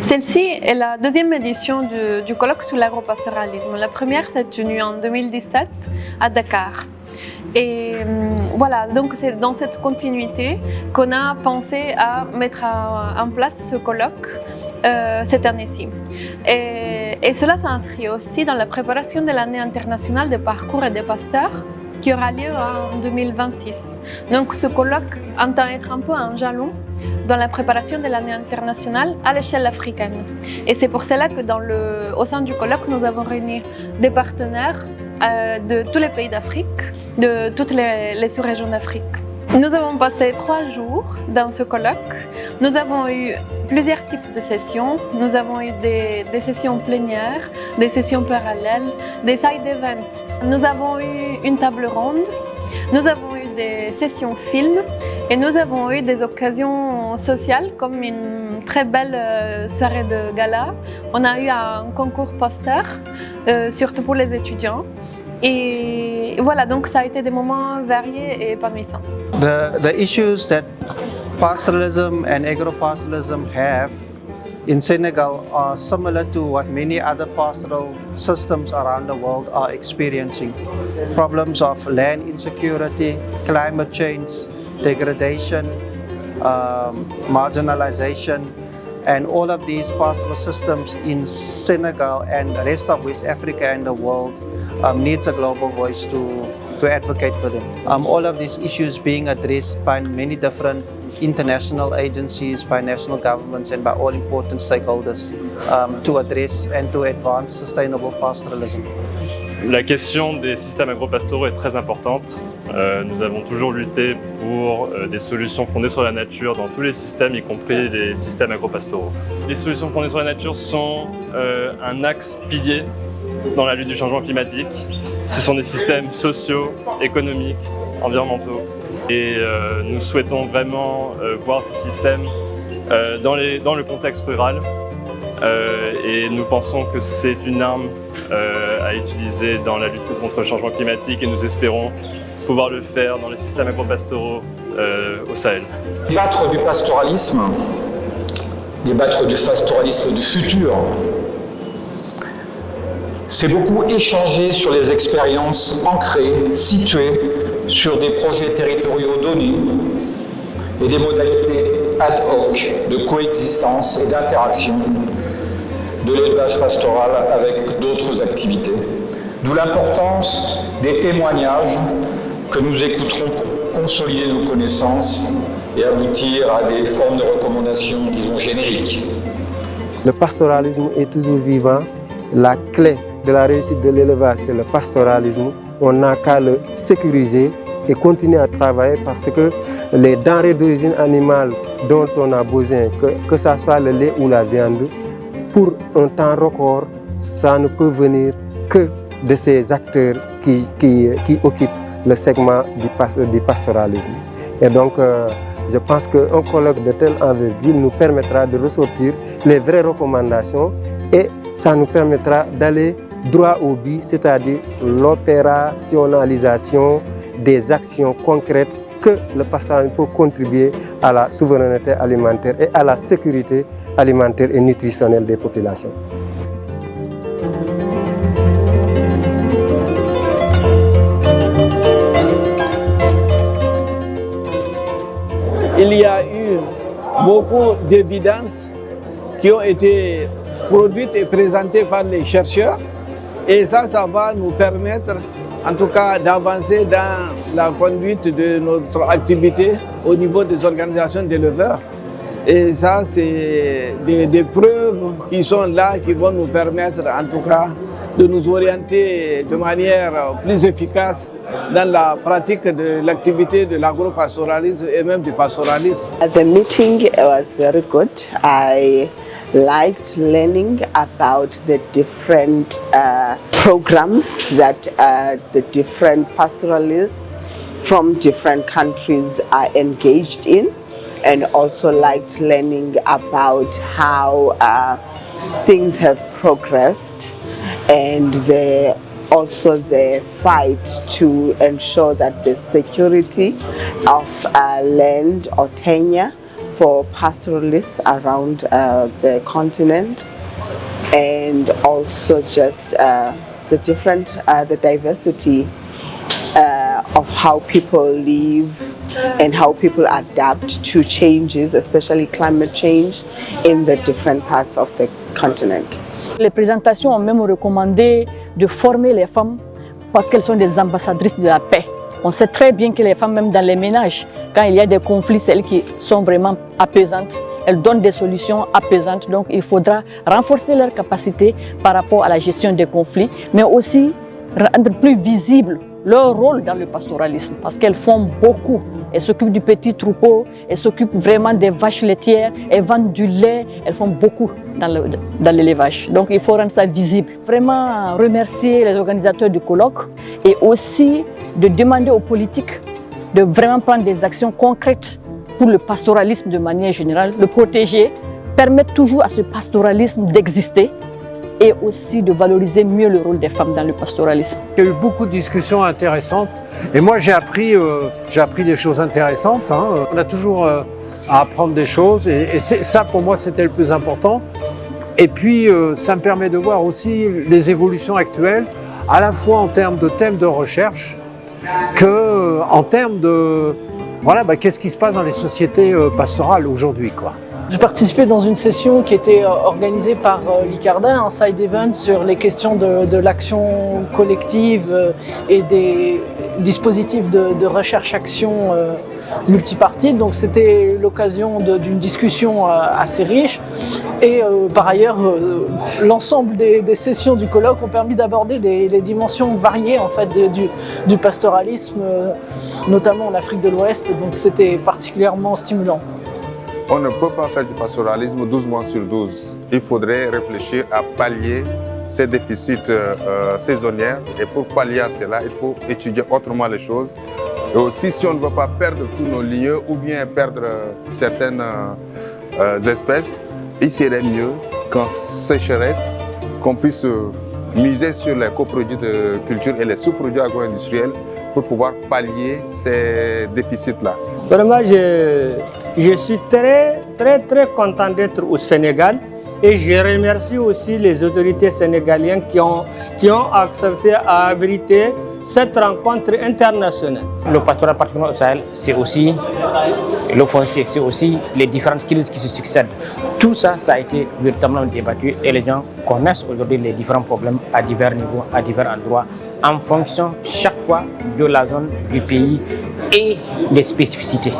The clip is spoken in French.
Celle-ci est la deuxième édition du colloque sur l'agropastoralisme. La première s'est tenue en 2017 à Dakar. Et voilà, donc c'est dans cette continuité qu'on a pensé à mettre en place ce colloque cette année-ci. Et cela s'inscrit aussi dans la préparation de l'année internationale des parcours et des pasteurs qui aura lieu en 2026. Donc ce colloque entend être un peu un jalon dans la préparation de l'année internationale à l'échelle africaine. Et c'est pour cela que au sein du colloque, nous avons réuni des partenaires de tous les pays d'Afrique, de toutes les sous-régions d'Afrique. Nous avons passé 3 jours dans ce colloque. Nous avons eu plusieurs types de sessions. Nous avons eu des sessions plénières, des sessions parallèles, des side events. Nous avons eu une table ronde. Nous avons eu des sessions films et nous avons eu des occasions sociales comme une très belle soirée de gala. On a eu un concours poster, surtout pour les étudiants. Et voilà, donc ça a été des moments variés et épanouissants. The issues that pastoralism and agropastoralism have in Senegal are similar to what many other pastoral systems around the world are experiencing. Problems of land insecurity, climate change, degradation, marginalization, and all of these pastoral systems in Senegal and the rest of West Africa and the world needs a global voice to advocate for them. All of these issues being addressed by many different international agencies, by national governments and by all important stakeholders to address and to advance sustainable pastoralism. La question des systèmes agropastoraux est très importante. Nous avons toujours lutté pour des solutions fondées sur la nature dans tous les systèmes, y compris les systèmes agropastoraux. Les solutions fondées sur la nature sont un axe pilier dans la lutte du changement climatique. Ce sont des systèmes sociaux, économiques, environnementaux. Et nous souhaitons vraiment voir ces systèmes dans le contexte rural. Et nous pensons que c'est une arme à utiliser dans la lutte contre le changement climatique et nous espérons pouvoir le faire dans les systèmes agropastoraux au Sahel. Débattre du pastoralisme du futur, c'est beaucoup échanger sur les expériences ancrées, situées sur des projets territoriaux donnés et des modalités ad hoc de coexistence et d'interaction de l'élevage pastoral avec d'autres activités. D'où l'importance des témoignages que nous écouterons pour consolider nos connaissances et aboutir à des formes de recommandations, disons, génériques. Le pastoralisme est toujours vivant. La clé de la réussite de l'élevage, c'est le pastoralisme. On n'a qu'à le sécuriser et continuer à travailler parce que les denrées d'origine animale dont on a besoin, que ce soit le lait ou la viande, pour un temps record, ça ne peut venir que de ces acteurs qui occupent le segment du pastoralisme. Et donc, je pense qu'un colloque de telle envergure nous permettra de ressortir les vraies recommandations et ça nous permettra d'aller droit au but, c'est-à-dire l'opérationnalisation des actions concrètes que le pastoralisme peut contribuer à la souveraineté alimentaire et à la sécurité alimentaire et nutritionnelle des populations. Il y a eu beaucoup d'évidences qui ont été produites et présentées par les chercheurs et ça va nous permettre en tout cas d'avancer dans la conduite de notre activité au niveau des organisations d'éleveurs. Et ça, c'est des preuves qui sont là, qui vont nous permettre en tout cas de nous orienter de manière plus efficace dans la pratique de l'activité de l'agropastoralisme et même du pastoralisme. The meeting was very good. I liked learning about the different programs that the different pastoralists from different countries are engaged in, and also liked learning about how things have progressed and also the fight to ensure that the security of land or tenure for pastoralists around the continent, and also just the diversity of how people live and how people adapt to changes, especially climate change, in the different parts of the continent. Les présentations ont même recommandé de former les femmes parce qu'elles sont des ambassadrices de la paix. On sait très bien que les femmes, même dans les ménages, quand il y a des conflits, c'est elles qui sont vraiment apaisantes. Elles donnent des solutions apaisantes. Donc il faudra renforcer leur capacité par rapport à la gestion des conflits, mais aussi rendre plus visible leur rôle dans le pastoralisme, parce qu'elles font beaucoup. Elles s'occupent du petit troupeau, elles s'occupent vraiment des vaches laitières, elles vendent du lait, elles font beaucoup dans l'élevage. Donc il faut rendre ça visible. Vraiment remercier les organisateurs du colloque et aussi de demander aux politiques de vraiment prendre des actions concrètes pour le pastoralisme de manière générale, le protéger, permettre toujours à ce pastoralisme d'exister et aussi de valoriser mieux le rôle des femmes dans le pastoralisme. Il y a eu beaucoup de discussions intéressantes et moi j'ai appris des choses intéressantes. On a toujours à apprendre des choses et ça pour moi c'était le plus important. Et puis ça me permet de voir aussi les évolutions actuelles, à la fois en termes de thèmes de recherche qu'en termes de voilà, qu'est-ce qui se passe dans les sociétés pastorales aujourd'hui, quoi. J'ai participé dans une session qui était organisée par l'ICARDA, un side event sur les questions de l'action collective et des dispositifs de recherche-action multipartite. Donc c'était l'occasion d'une discussion assez riche. Et par ailleurs, l'ensemble des sessions du colloque ont permis d'aborder les dimensions variées en fait, du pastoralisme, notamment en Afrique de l'Ouest. Donc c'était particulièrement stimulant. On ne peut pas faire du pastoralisme 12 mois sur 12. Il faudrait réfléchir à pallier ces déficits saisonniers. Et pour pallier à cela, il faut étudier autrement les choses. Et aussi, si on ne veut pas perdre tous nos lieux ou bien perdre certaines espèces, il serait mieux qu'en sécheresse, qu'on puisse miser sur les coproduits de culture et les sous-produits agro-industriels pour pouvoir pallier ces déficits-là. Vraiment, je suis très content d'être au Sénégal et je remercie aussi les autorités sénégaliennes qui ont accepté à abriter cette rencontre internationale. Le pastorat particulièrement au Sahel, c'est aussi le foncier, c'est aussi les différentes crises qui se succèdent. Tout ça, ça a été véritablement débattu et les gens connaissent aujourd'hui les différents problèmes à divers niveaux, à divers endroits, en fonction chaque fois de la zone, du pays et des spécificités.